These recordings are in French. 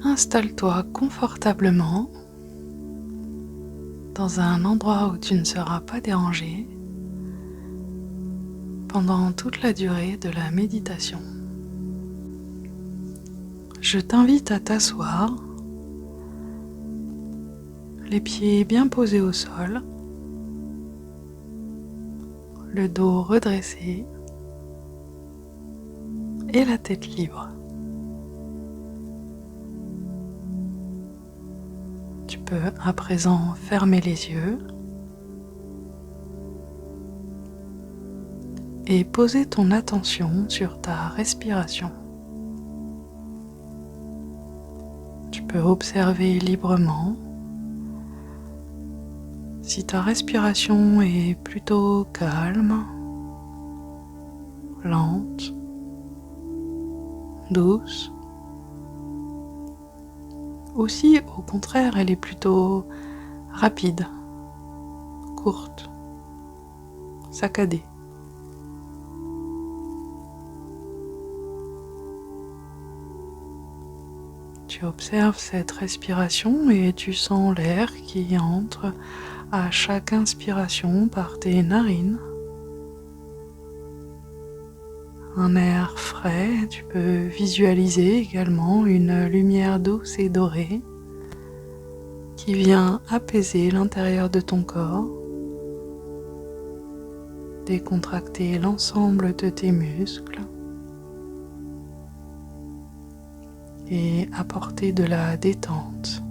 Installe-toi confortablement dans un endroit où tu ne seras pas dérangé pendant toute la durée de la méditation. Je t'invite à t'asseoir, les pieds bien posés au sol, le dos redressé et la tête libre. Tu peux à présent fermer les yeux et poser ton attention sur ta respiration. Tu peux observer librement. Si ta respiration est plutôt calme, lente, douce, ou si au contraire elle est plutôt rapide, courte, saccadée. Tu observes cette respiration et tu sens l'air qui entre à chaque inspiration par tes narines. Un air frais, tu peux visualiser également une lumière douce et dorée qui vient apaiser l'intérieur de ton corps, décontracter l'ensemble de tes muscles et apporter de la détente.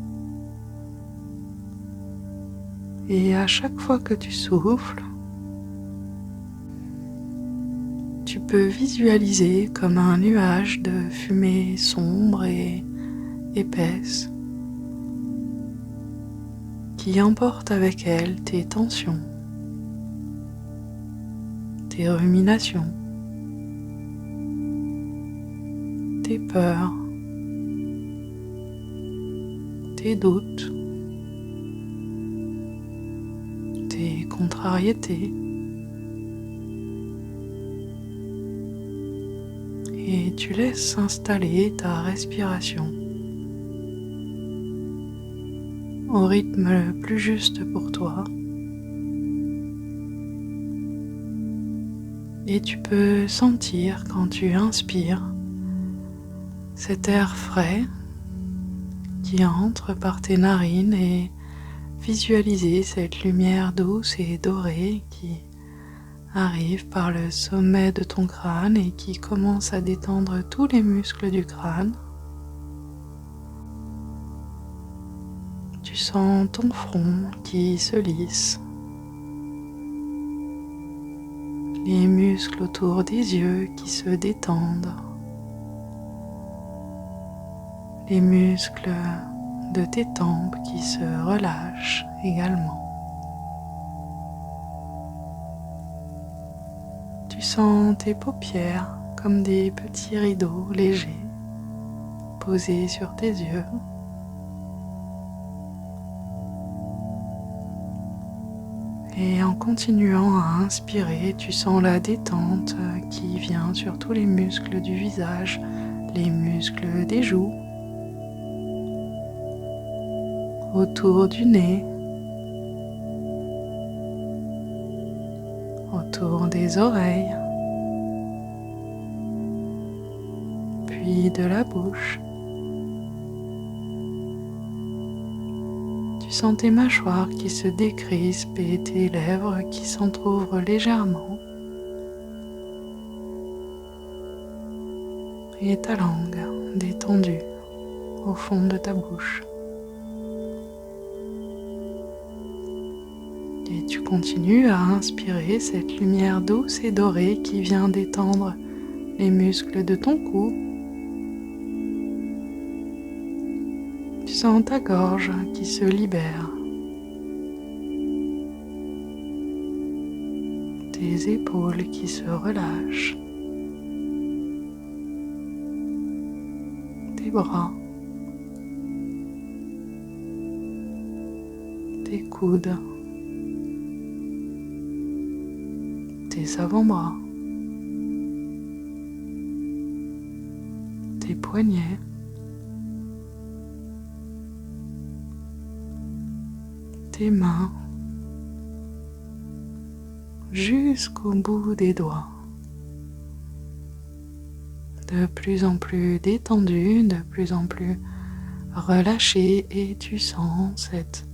Et à chaque fois que tu souffles, tu peux visualiser comme un nuage de fumée sombre et épaisse qui emporte avec elle tes tensions, tes ruminations, tes peurs, tes doutes, tes contrariétés. Et tu laisses s'installer ta respiration au rythme le plus juste pour toi. Et tu peux sentir quand tu inspires cet air frais qui entre par tes narines et visualiser cette lumière douce et dorée qui arrive par le sommet de ton crâne et qui commence à détendre tous les muscles du crâne. Tu sens ton front qui se lisse, les muscles autour des yeux qui se détendent, les muscles de tes tempes qui se relâchent également. Tu sens tes paupières comme des petits rideaux légers posés sur tes yeux. Et en continuant à inspirer, tu sens la détente qui vient sur tous les muscles du visage, les muscles des joues, autour du nez, autour des oreilles, puis de la bouche. Tu sens tes mâchoires qui se décrispent et tes lèvres qui s'entr'ouvrent légèrement. Et ta langue détendue au fond de ta bouche. Et tu continues à inspirer cette lumière douce et dorée qui vient détendre les muscles de ton cou. Tu sens ta gorge qui se libère, tes épaules qui se relâchent, tes bras, tes coudes, tes avant-bras, tes poignets, tes mains jusqu'au bout des doigts, de plus en plus détendu, de plus en plus relâché, et tu sens cette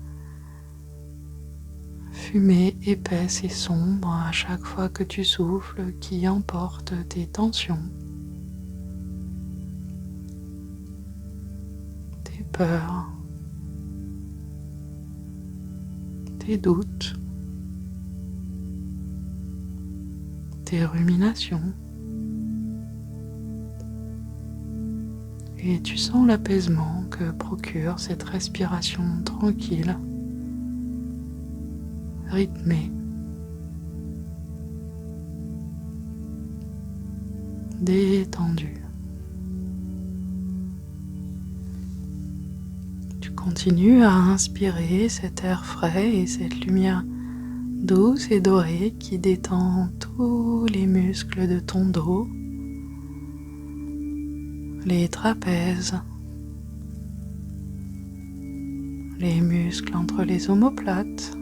fumée épaisse et sombre à chaque fois que tu souffles qui emporte tes tensions, tes peurs, tes doutes, tes ruminations. Et tu sens l'apaisement que procure cette respiration tranquille, rythmée, détendue. Tu continues à inspirer cet air frais et cette lumière douce et dorée qui détend tous les muscles de ton dos, les trapèzes, les muscles entre les omoplates,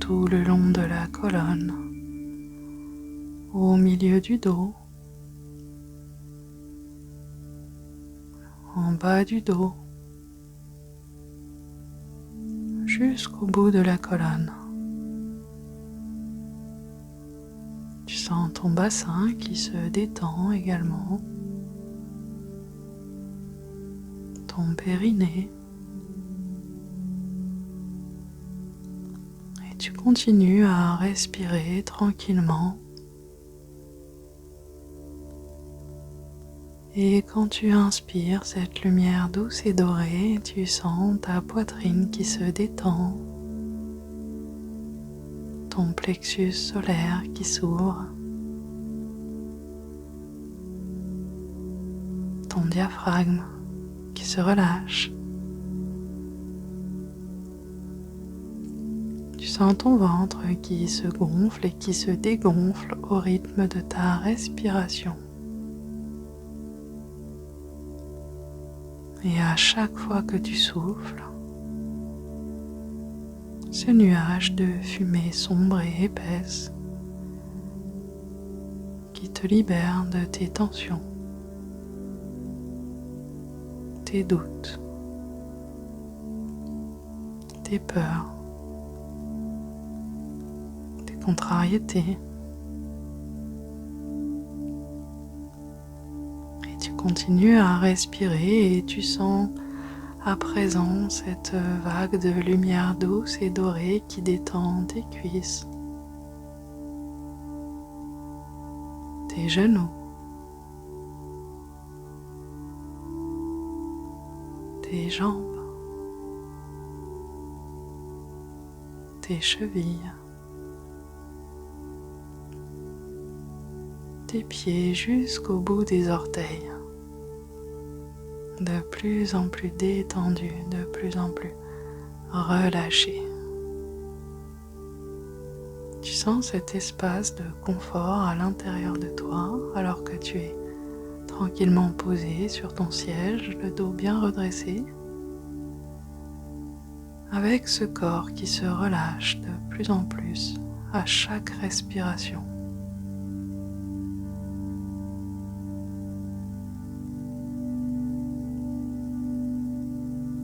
tout le long de la colonne, au milieu du dos, en bas du dos, jusqu'au bout de la colonne. Tu sens ton bassin qui se détend également, ton périnée. Et tu continues à respirer tranquillement. Et quand tu inspires cette lumière douce et dorée, tu sens ta poitrine qui se détend, ton plexus solaire qui s'ouvre, ton diaphragme qui se relâche. Tu sens ton ventre qui se gonfle et qui se dégonfle au rythme de ta respiration. Et à chaque fois que tu souffles, ce nuage de fumée sombre et épaisse qui te libère de tes tensions, tes doutes, tes peurs, tes contrariétés. Tu continues à respirer et tu sens à présent cette vague de lumière douce et dorée qui détend tes cuisses, tes genoux, tes jambes, tes chevilles, tes pieds jusqu'au bout des orteils, de plus en plus détendu, de plus en plus relâché. Tu sens cet espace de confort à l'intérieur de toi alors que tu es tranquillement posé sur ton siège, le dos bien redressé, avec ce corps qui se relâche de plus en plus à chaque respiration.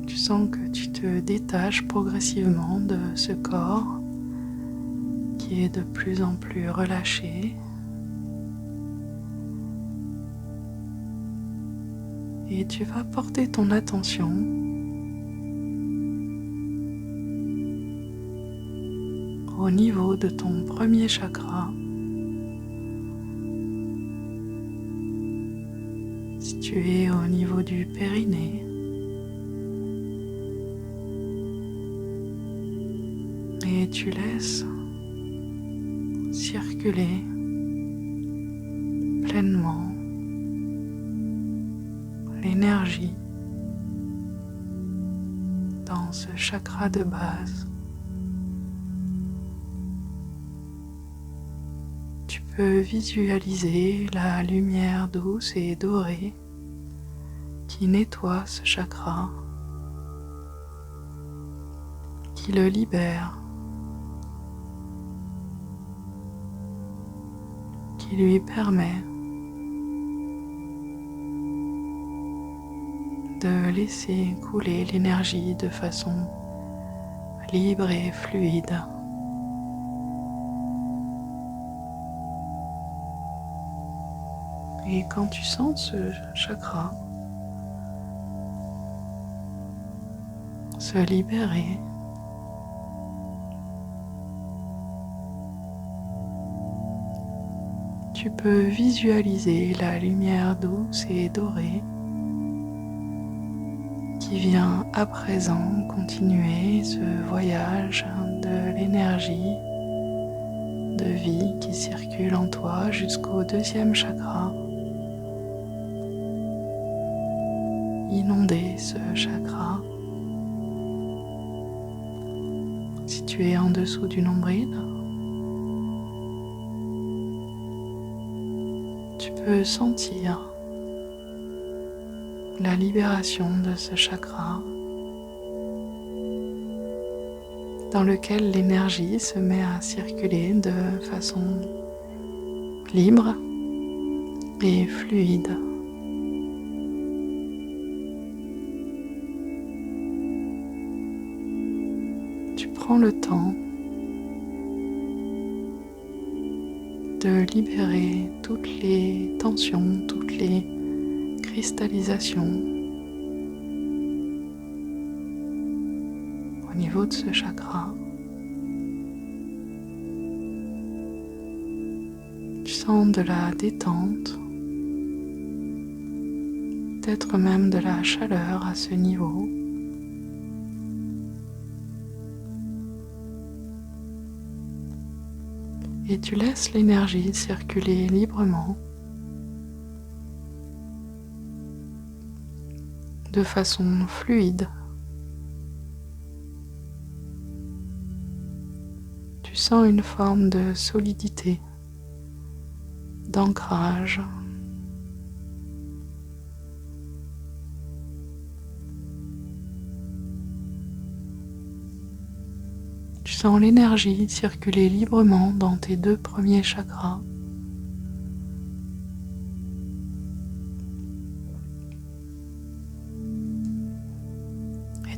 Tu sens que tu te détaches progressivement de ce corps qui est de plus en plus relâché et tu vas porter ton attention au niveau de ton premier chakra, situé au niveau du périnée. Et tu laisses circuler pleinement l'énergie dans ce chakra de base. Tu peux visualiser la lumière douce et dorée qui nettoie ce chakra qui le libère, qui lui permet de laisser couler l'énergie de façon libre et fluide. Et quand tu sens ce chakra se libérer, tu peux visualiser la lumière douce et dorée qui vient à présent continuer ce voyage de l'énergie de vie qui circule en toi jusqu'au deuxième chakra. Inonder ce chakra situé en dessous du nombril. Tu peux sentir la libération de ce chakra dans lequel l'énergie se met à circuler de façon libre et fluide. Tu prends le temps de libérer toutes les tensions, toutes les cristallisation au niveau de ce chakra. Tu sens de la détente, peut-être même de la chaleur à ce niveau. Et tu laisses l'énergie circuler librement de façon fluide. Tu sens une forme de solidité, d'ancrage. Tu sens l'énergie circuler librement dans tes deux premiers chakras.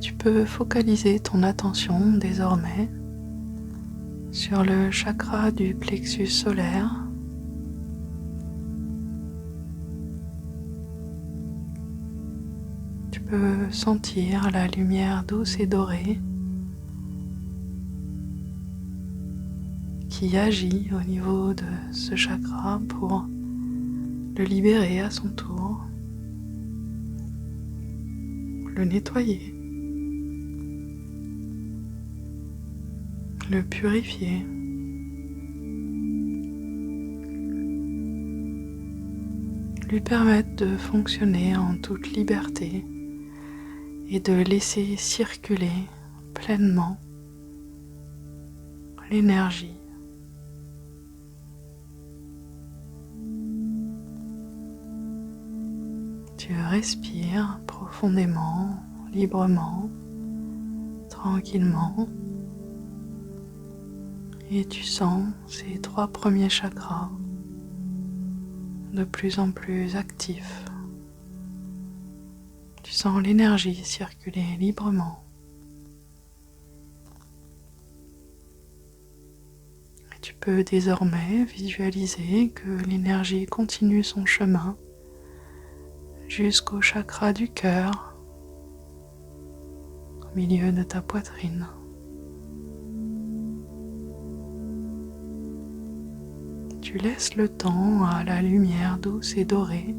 Tu peux focaliser ton attention désormais sur le chakra du plexus solaire. Tu peux sentir la lumière douce et dorée qui agit au niveau de ce chakra pour le libérer à son tour, le nettoyer, le purifier. Lui permettre de fonctionner en toute liberté et de laisser circuler pleinement l'énergie. Tu respires profondément, librement, tranquillement. Et tu sens ces trois premiers chakras de plus en plus actifs. Tu sens l'énergie circuler librement. Et tu peux désormais visualiser que l'énergie continue son chemin jusqu'au chakra du cœur, au milieu de ta poitrine. Tu laisses le temps à la lumière douce et dorée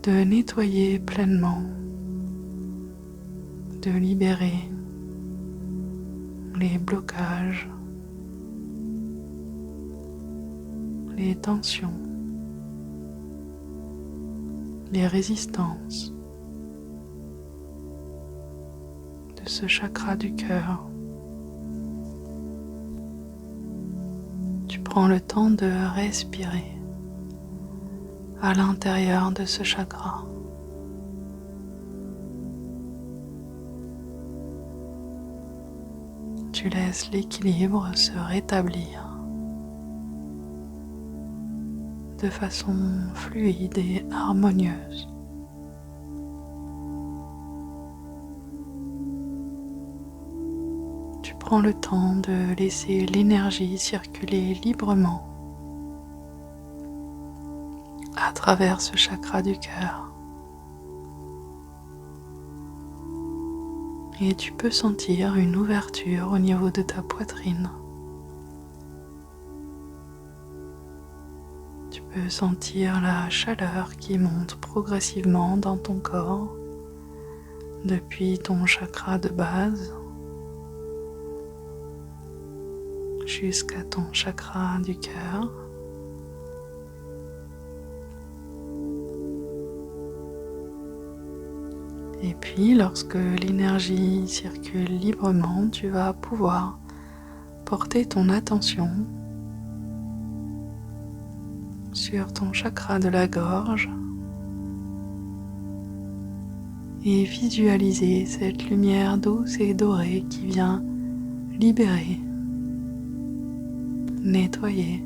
de nettoyer pleinement, de libérer les blocages, les tensions, les résistances de ce chakra du cœur. Tu prends le temps de respirer à l'intérieur de ce chakra. tu laisses l'équilibre se rétablir de façon fluide et harmonieuse. Tu prends le temps de laisser l'énergie circuler librement à travers ce chakra du cœur. Et tu peux sentir une ouverture au niveau de ta poitrine. Tu peux sentir la chaleur qui monte progressivement dans ton corps depuis ton chakra de base jusqu'à ton chakra du cœur. Et puis, lorsque l'énergie circule librement, tu vas pouvoir porter ton attention sur ton chakra de la gorge et visualiser cette lumière douce et dorée qui vient libérer, nettoyer,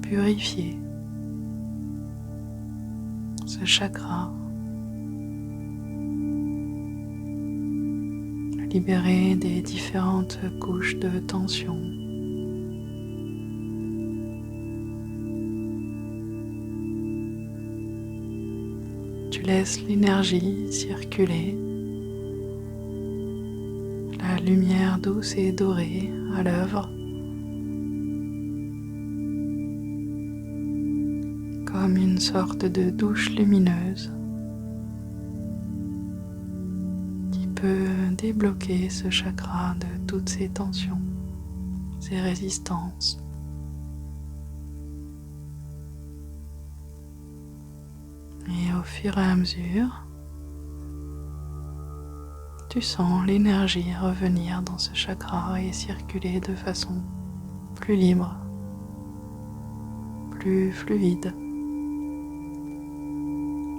purifier ce chakra, libérer des différentes couches de tension. Tu laisses l'énergie circuler, la lumière douce et dorée à l'œuvre, comme une sorte de douche lumineuse qui peut débloquer ce chakra de toutes ses tensions, ses résistances. Et au fur et à mesure, tu sens l'énergie revenir dans ce chakra et circuler de façon plus libre, plus fluide,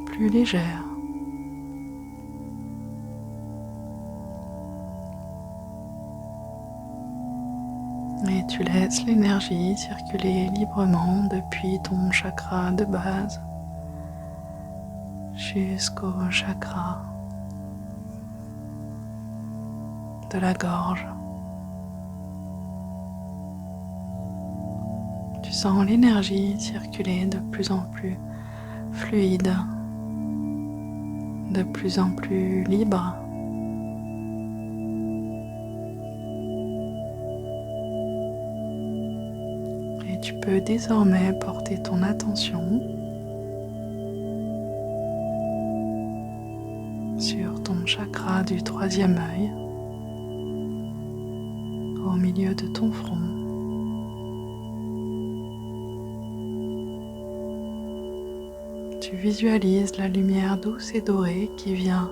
plus légère. Et tu laisses l'énergie circuler librement depuis ton chakra de base jusqu'au chakra de la gorge. Tu sens l'énergie circuler de plus en plus fluide, de plus en plus libre. Et tu peux désormais porter ton attention sur ton chakra du troisième œil, au milieu de ton front. Tu visualises la lumière douce et dorée qui vient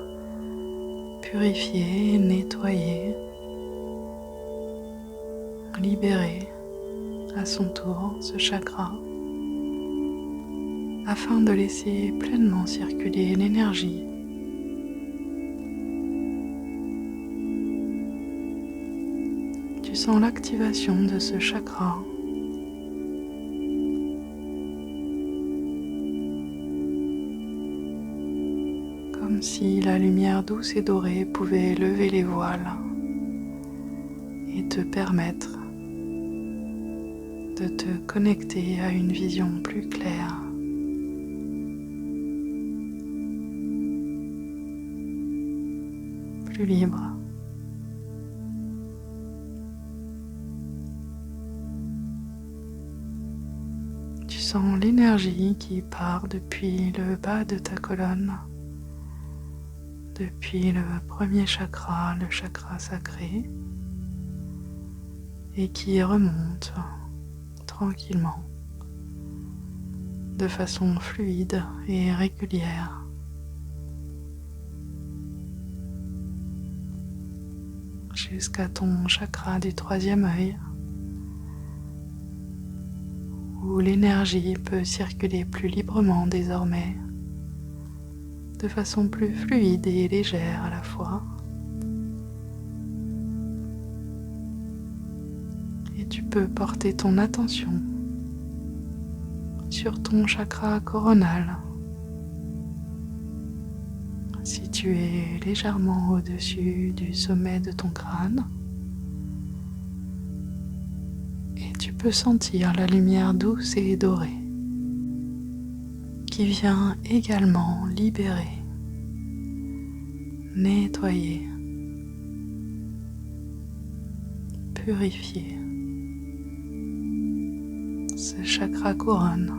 purifier, nettoyer, libérer à son tour ce chakra afin de laisser pleinement circuler l'énergie. Tu sens l'activation de ce chakra. Comme si la lumière douce et dorée pouvait lever les voiles et te permettre de te connecter à une vision plus claire. Plus libre. Tu sens l'énergie qui part depuis le bas de ta colonne, depuis le premier chakra, le chakra sacré, et qui remonte tranquillement, de façon fluide et régulière. Jusqu'à ton chakra du troisième œil, où l'énergie peut circuler plus librement désormais, de façon plus fluide et légère à la fois. Et tu peux porter ton attention sur ton chakra coronal, situé légèrement au-dessus du sommet de ton crâne. Et tu peux sentir la lumière douce et dorée qui vient également libérer, nettoyer, purifier ce chakra couronne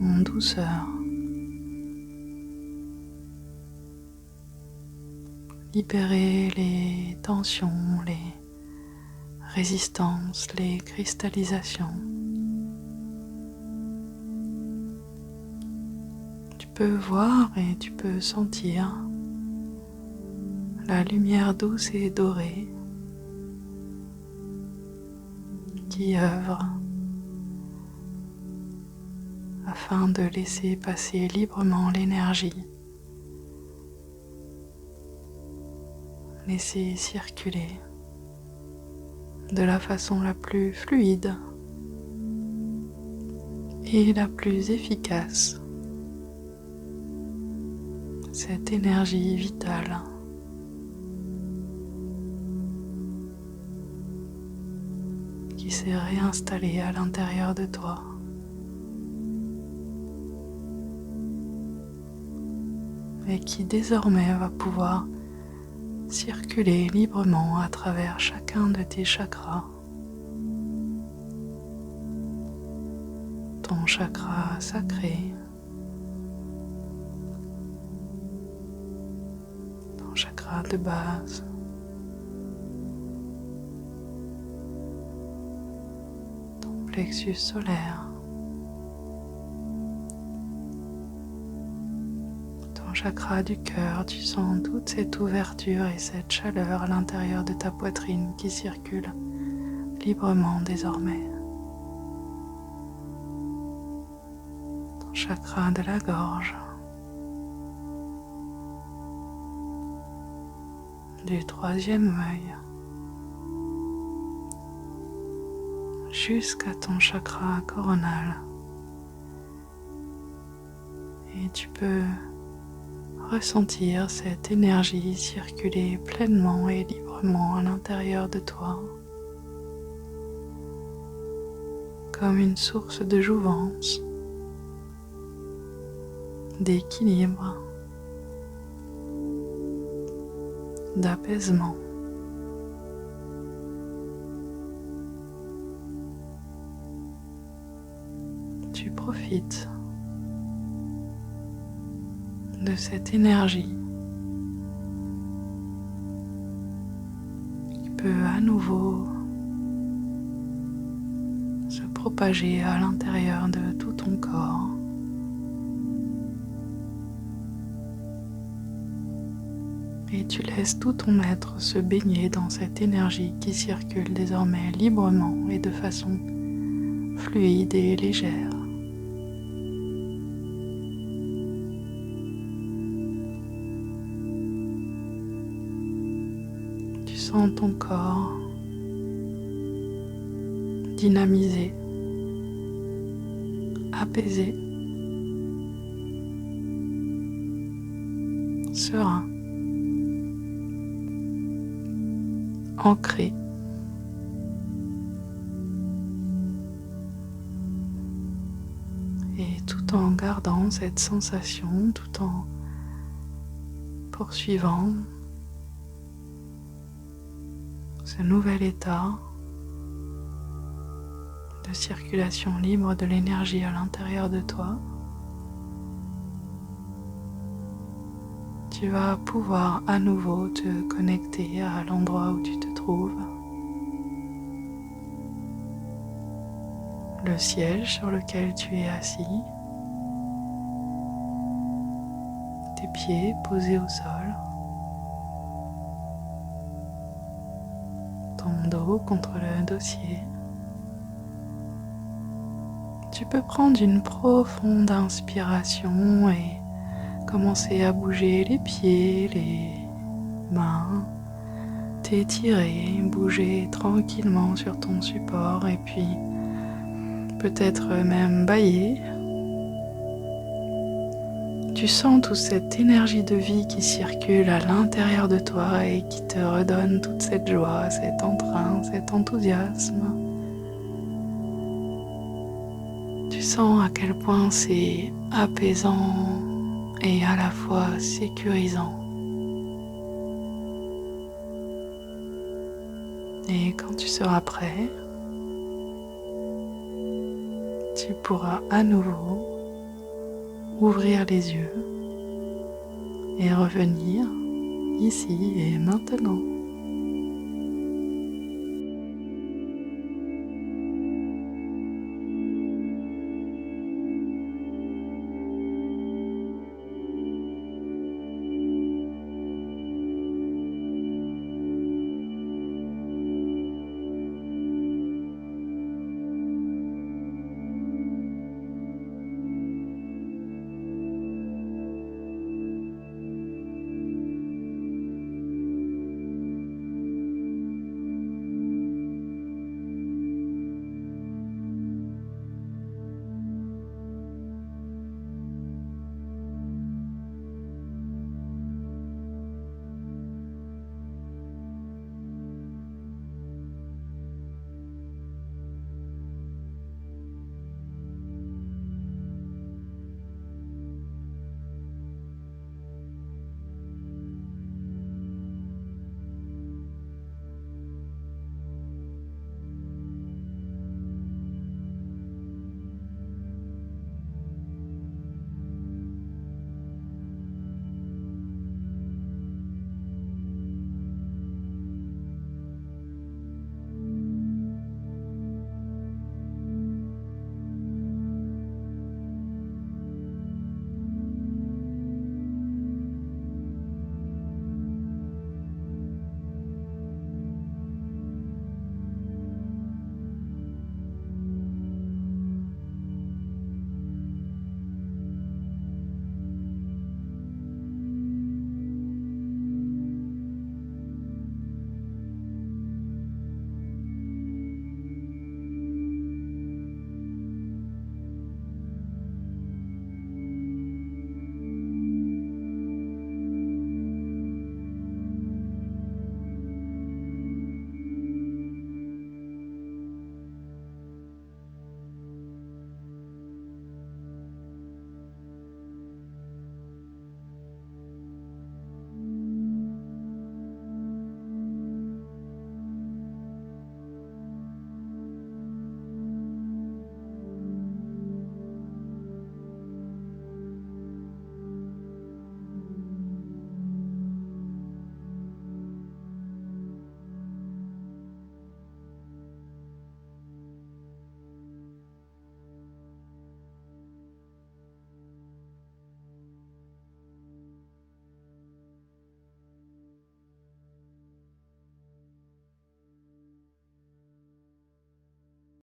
en douceur. Libérer les tensions, les résistances, les cristallisations. Tu peux voir et tu peux sentir la lumière douce et dorée qui œuvre afin de laisser passer librement l'énergie, laisser circuler de la façon la plus fluide et la plus efficace cette énergie vitale. Qui s'est réinstallée à l'intérieur de toi. Et qui désormais va pouvoir circuler librement à travers chacun de tes chakras. Ton chakra sacré, ton chakra de base, ton plexus solaire, chakra du cœur. Tu sens toute cette ouverture et cette chaleur à l'intérieur de ta poitrine qui circule librement désormais. Ton chakra de la gorge, du troisième œil, jusqu'à ton chakra coronal. Et tu peux ressentir cette énergie circuler pleinement et librement à l'intérieur de toi, comme une source de jouvence, d'équilibre, d'apaisement. Tu profites de cette énergie qui peut à nouveau se propager à l'intérieur de tout ton corps. Et tu laisses tout ton être se baigner dans cette énergie qui circule désormais librement et de façon fluide et légère. Sens ton corps dynamisé, apaisé, serein, ancré. Et tout en gardant cette sensation, tout en poursuivant ce nouvel état de circulation libre de l'énergie à l'intérieur de toi, tu vas pouvoir à nouveau te connecter à l'endroit où tu te trouves, le siège sur lequel tu es assis, tes pieds posés au sol, ton dos contre le dossier. Tu peux prendre une profonde inspiration et commencer à bouger les pieds, les mains, t'étirer, bouger tranquillement sur ton support et puis peut-être même bâiller. Tu sens toute cette énergie de vie qui circule à l'intérieur de toi et qui te redonne toute cette joie, cet entrain, cet enthousiasme. Tu sens à quel point c'est apaisant et à la fois sécurisant. Et quand tu seras prêt, tu pourras à nouveau ouvrir les yeux et revenir ici et maintenant.